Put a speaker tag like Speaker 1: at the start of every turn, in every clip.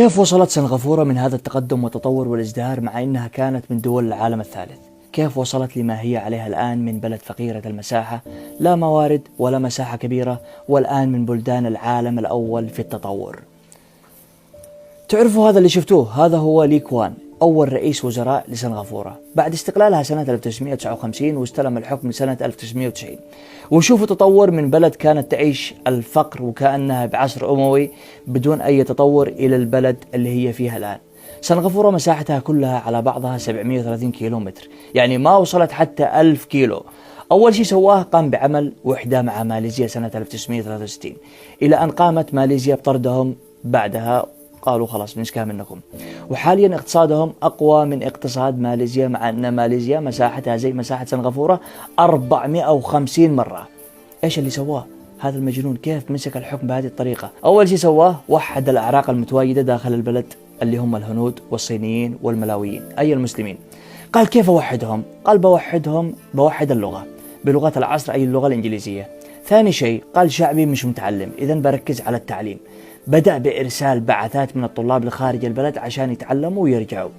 Speaker 1: كيف وصلت سنغافورة من هذا التقدم والتطور والازدهار مع أنها كانت من دول العالم الثالث؟ كيف وصلت لما هي عليها الآن من بلد فقيرة المساحة، لا موارد ولا مساحة كبيرة، والآن من بلدان العالم الأول في التطور؟ تعرفوا هذا اللي شفتوه؟ هذا هو لي كوان، أول رئيس وزراء لسنغافورة بعد استقلالها سنة 1959 واستلم الحكم سنة 1990. وشوفوا تطور من بلد كانت تعيش الفقر وكأنها بعصر أموي بدون أي تطور إلى البلد اللي هي فيها الآن. سنغافورة مساحتها كلها على بعضها 730 كيلومتر، يعني ما وصلت حتى 1000 كيلو. أول شيء سواه قام بعمل وحدة مع ماليزيا سنة 1963، إلى أن قامت ماليزيا بطردهم بعدها، قالوا خلاص بنسكها منكم. وحاليا اقتصادهم أقوى من اقتصاد ماليزيا، مع أن ماليزيا مساحتها زي مساحة سنغافورة 450 مرة. إيش اللي سواه هذا المجنون؟ كيف مسك الحكم بهذه الطريقة؟ أول شيء سواه وحد الأعراق المتواجدة داخل البلد اللي هم الهنود والصينيين والملاويين أي المسلمين. قال كيف أوحدهم؟ قال بوحد اللغة بلغة العصر أي اللغة الإنجليزية. ثاني شيء قال شعبي مش متعلم، إذن بركز على التعليم. بدأ بإرسال بعثات من الطلاب لخارج البلد عشان يتعلموا ويرجعوا.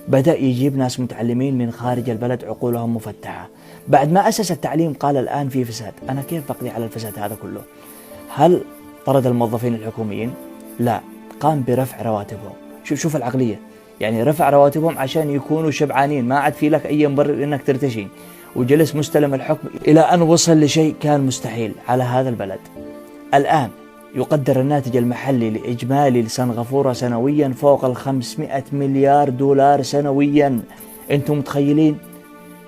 Speaker 1: بدأ يجيب ناس متعلمين من خارج البلد عقولهم مفتحة. بعد ما أسس التعليم قال الآن في فساد، أنا كيف بقضي على الفساد هذا كله؟ هل طرد الموظفين الحكوميين؟ لا، قام برفع رواتبهم. شوف العقلية، يعني رفع رواتبهم عشان يكونوا شبعانين، ما عاد في لك أي مبرر إنك ترتشي. وجلس مستلم الحكم إلى أن وصل لشيء كان مستحيل على هذا البلد. الآن يقدر الناتج المحلي لإجمالي لسنغافورة سنويا فوق 500 مليار دولار سنويا. أنتم متخيلين؟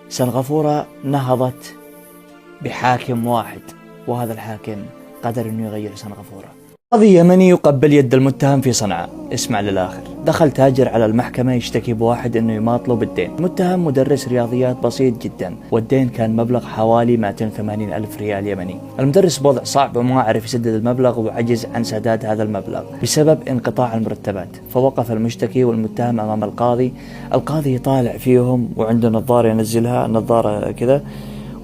Speaker 1: سنغافورة نهضت بحاكم واحد، وهذا الحاكم قدر أنه يغير سنغافورة. قاضي يمني يقبل يد المتهم في صنعاء. اسمع للآخر. دخل تاجر على المحكمة يشتكي بواحد انه يماطله بالدين. المتهم مدرس رياضيات بسيط جدا، والدين كان مبلغ حوالي 280 ألف ريال يمني. المدرس بوضع صعب وما عرف يسدد المبلغ وعجز عن سداد هذا المبلغ بسبب انقطاع المرتبات. فوقف المشتكي والمتهم أمام القاضي. القاضي يطالع فيهم وعنده نظارة ينزلها، نظارة كذا،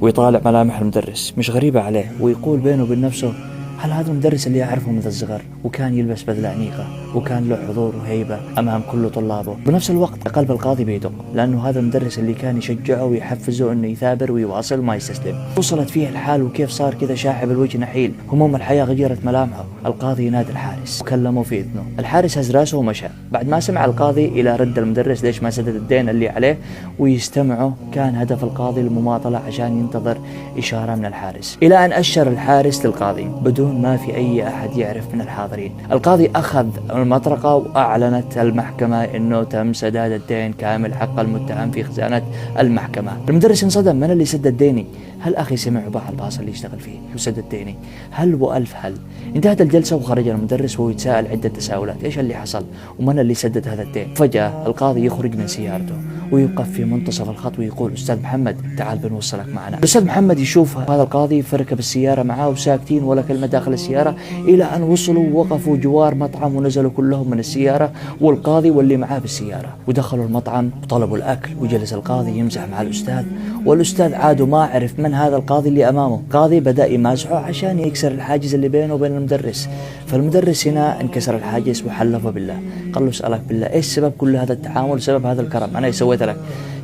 Speaker 1: ويطالع ملامح المدرس مش غريبة عليه، ويقول بينه وبين نفسه هل هذا المدرس اللي أعرفه منذ الصغر وكان يلبس بدلة أنيقة وكان له حضور وهيبة أمام كل طلابه؟ بنفس الوقت قلب القاضي بيدق، لأنه هذا المدرس اللي كان يشجعه ويحفزه أنه يثابر ويواصل ما يستسلم. وصلت فيه الحال وكيف صار كذا شاحب الوجه نحيل، هموم الحياة غيرت ملامحه. القاضي ينادي الحارس وكلمه في إذنه. الحارس هز راسه ومشى. بعد ما سمع القاضي إلى رد المدرس ليش ما سدد الدين اللي عليه ويستمعه، كان هدف القاضي المماطلة عشان ينتظر إشارة من الحارس، إلى أن أشر الحارس للقاضي بدون ما في أي أحد يعرف من الحاضرين. القاضي أخذ المطرقة وأعلنت المحكمة أنه تم سداد الدين كامل حق المتهم في خزانة المحكمة. المدرس انصدم، من اللي سدد ديني؟ هل أخي سمع وباع الباص اللي يشتغل فيه وسدد ديني؟ هل وألف هل. انتهت الجلسة وخرج المدرس وهو يتساءل عدة تساؤلات، إيش اللي حصل ومن اللي سدد هذا الدين؟ فجأة القاضي يخرج من سيارته ويوقف في منتصف الخط ويقول أستاذ محمد تعال بنوصلك معنا. الأستاذ محمد يشوف هذا القاضي فركب السيارة معاه وساكتين ولا كلمة داخل السيارة، إلى أن وصلوا ووقفوا جوار مطعم ونزلوا كلهم من السيارة والقاضي واللي معاه بالسيارة، ودخلوا المطعم وطلبوا الأكل. وجلس القاضي يمزح مع الأستاذ، والأستاذ عاد ما عرف من هذا القاضي اللي أمامه. القاضي بدأ يمازحه عشان يكسر الحاجز اللي بينه وبين المدرس. فالمدرس هنا انكسر الحاجز وحلفه بالله، قال له اسألك بالله ايش سبب كل هذا التعامل وسبب هذا الكرم؟ انا ايش سويت لك؟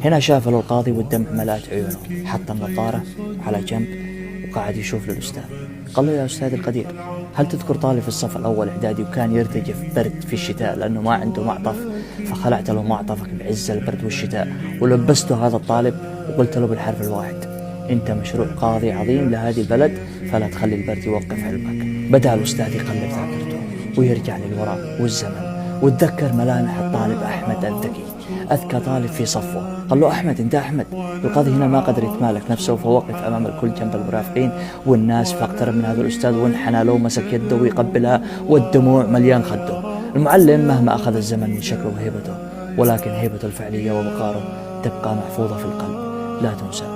Speaker 1: هنا شاف له القاضي والدمع ملأت عيونه، حط النظارة على جنب وقعد يشوف للأستاذ. قال له يا أستاذ القدير، هل تذكر طالب في الصف الأول إعدادي وكان يرتجف برد في الشتاء لأنه ما عنده معطف، فخلعت له معطفك بعز البرد والشتاء ولبسته هذا الطالب وقلت له بالحرف الواحد أنت مشروع قاضي عظيم لهذه البلد، فلا تخلي البرد يوقف علمك. بدأ الأستاذ يقلب ذاكرته ويرجع للوراء والزمن، وتذكر ملامح الطالب أحمد الذكي، أذكى طالب في صفه. قال له أحمد أنت أحمد. القاضي هنا ما قدر يتمالك نفسه، فوقف أمام الكل جنب المرافقين والناس، فاقترب من هذا الأستاذ وانحنى له ومسك يده ويقبلها والدموع مليان خده. المعلم مهما أخذ الزمن من شكله وهيبته، ولكن هيبته الفعلية ووقاره تبقى محفوظة في القلب لا تنسى.